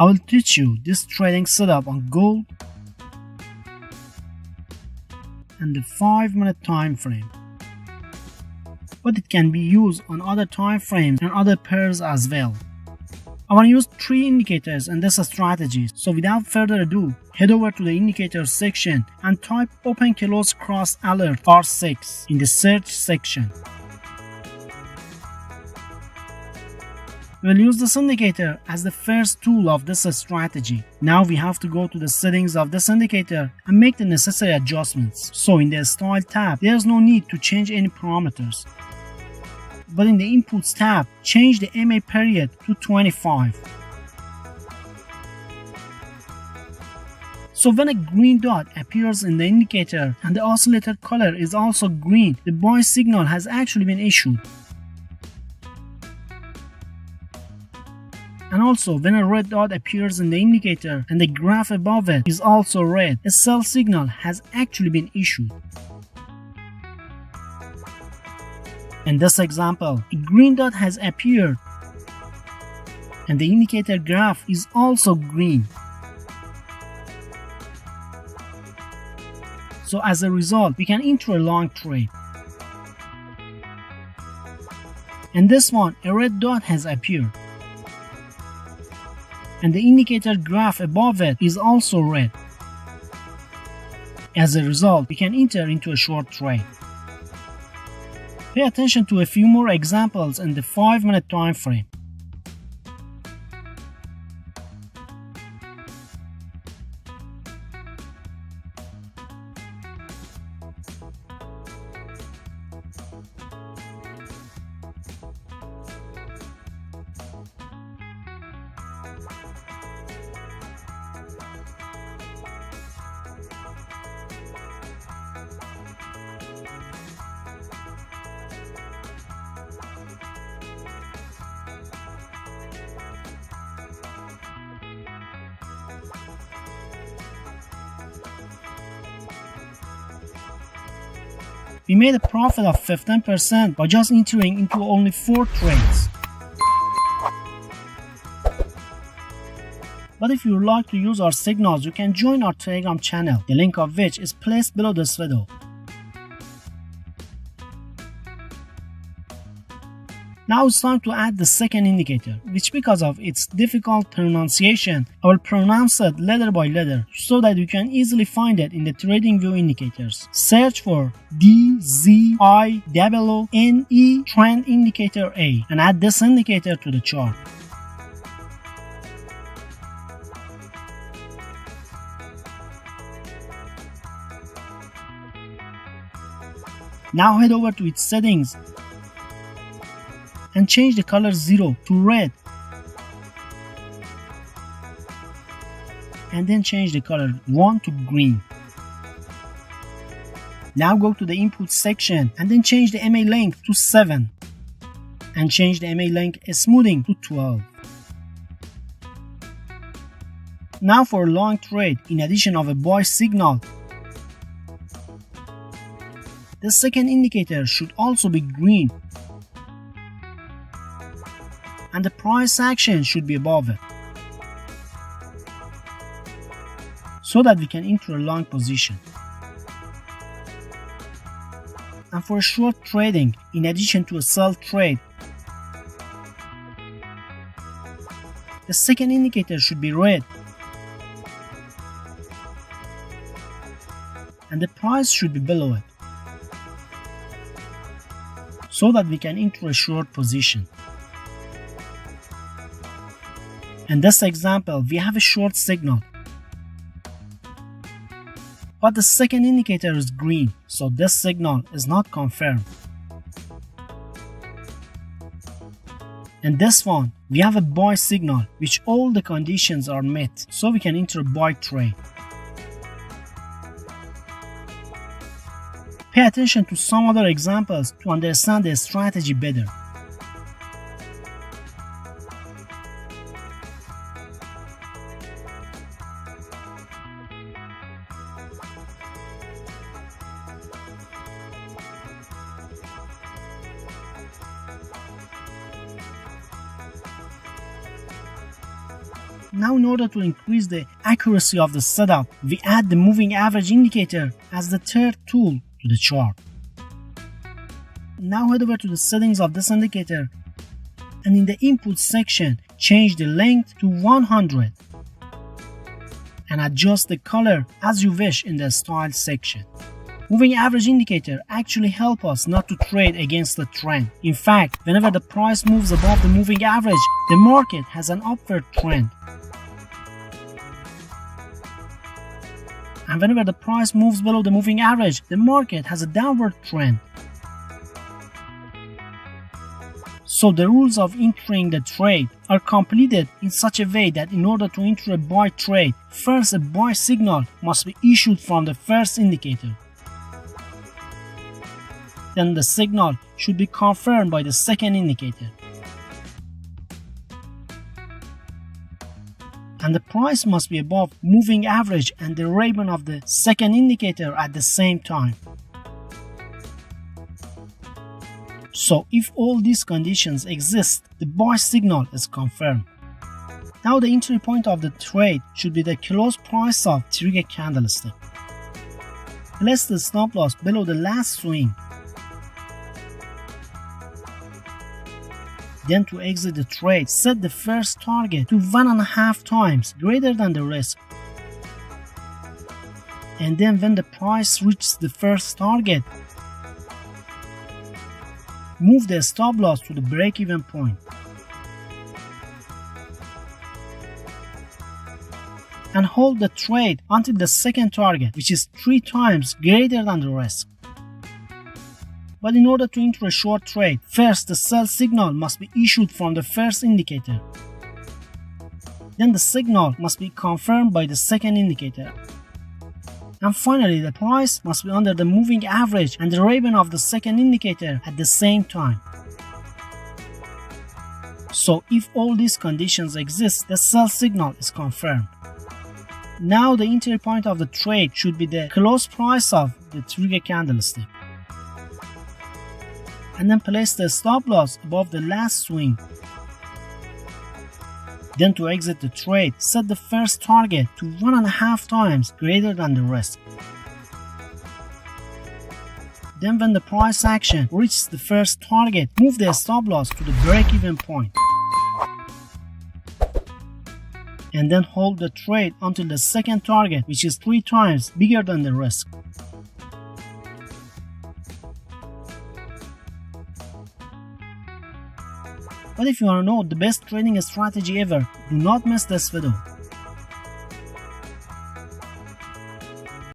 I will teach you this trading setup on gold and the 5-minute time frame. But it can be used on other time frames and other pairs as well. I want to use 3 indicators in this strategy, so without further ado, head over to the indicators section and type Open Close Cross Alert R6 in the search section. We will use this indicator as the first tool of this strategy. Now we have to go to the settings of this indicator and make the necessary adjustments. So in the Style tab, there is no need to change any parameters. But in the Inputs tab, change the MA period to 25. So when a green dot appears in the indicator and the oscillator color is also green, the buy signal has actually been issued. And also, when a red dot appears in the indicator and the graph above it is also red, a sell signal has actually been issued. In this example, a green dot has appeared and the indicator graph is also green. So as a result, we can enter a long trade. In this one, a red dot has appeared and the indicator graph above it is also red. As a result, we can enter into a short trade. Pay attention to a few more examples in the 5-minute time frame. We made a profit of 15% by just entering into only 4 trades. But if you would like to use our signals, you can join our Telegram channel, the link of which is placed below this video. Now it's time to add the second indicator, which because of its difficult pronunciation, I will pronounce it letter by letter so that you can easily find it in the TradingView indicators. Search for DZIOONE Trend Indicator A and add this indicator to the chart. Now head over to its settings and change the color 0 to red, and then change the color 1 to green. Now go to the input section and then change the MA length to 7 and change the MA length smoothing to 12. Now for a long trade, in addition of a buy signal, the second indicator should also be green and the price action should be above it, so that we can enter a long position. And for short trading, in addition to a sell trade, the second indicator should be red and the price should be below it, so that we can enter a short position. In this example, we have a short signal, but the second indicator is green, so this signal is not confirmed. In this one, we have a buy signal, which all the conditions are met, so we can enter a buy trade. Pay attention to some other examples to understand the strategy better. Now in order to increase the accuracy of the setup, we add the moving average indicator as the third tool to the chart. Now head over to the settings of this indicator and in the input section change the length to 100 and adjust the color as you wish in the style section. Moving average indicator actually help us not to trade against the trend. In fact, whenever the price moves above the moving average, the market has an upward trend. And whenever the price moves below the moving average, the market has a downward trend. So the rules of entering the trade are completed in such a way that in order to enter a buy trade, first a buy signal must be issued from the first indicator. Then the signal should be confirmed by the second indicator. And the price must be above moving average and the ribbon of the second indicator at the same time. So if all these conditions exist, the buy signal is confirmed. Now the entry point of the trade should be the close price of trigger candlestick. Place the stop loss below the last swing. Then to exit the trade, set the first target to 1.5 times greater than the risk. And then when the price reaches the first target, move the stop loss to the break-even point. And hold the trade until the second target, which is 3 times greater than the risk. But in order to enter a short trade, first the sell signal must be issued from the first indicator. Then the signal must be confirmed by the second indicator. And finally, the price must be under the moving average and the ribbon of the second indicator at the same time. So if all these conditions exist, the sell signal is confirmed. Now the entry point of the trade should be the close price of the trigger candlestick. And then place the stop loss above the last swing. Then to exit the trade, set the first target to 1.5 times greater than the risk. Then when the price action reaches the first target, move the stop loss to the break-even point. And then hold the trade until the second target, which is 3 times bigger than the risk. But if you want to know the best trading strategy ever, do not miss this video.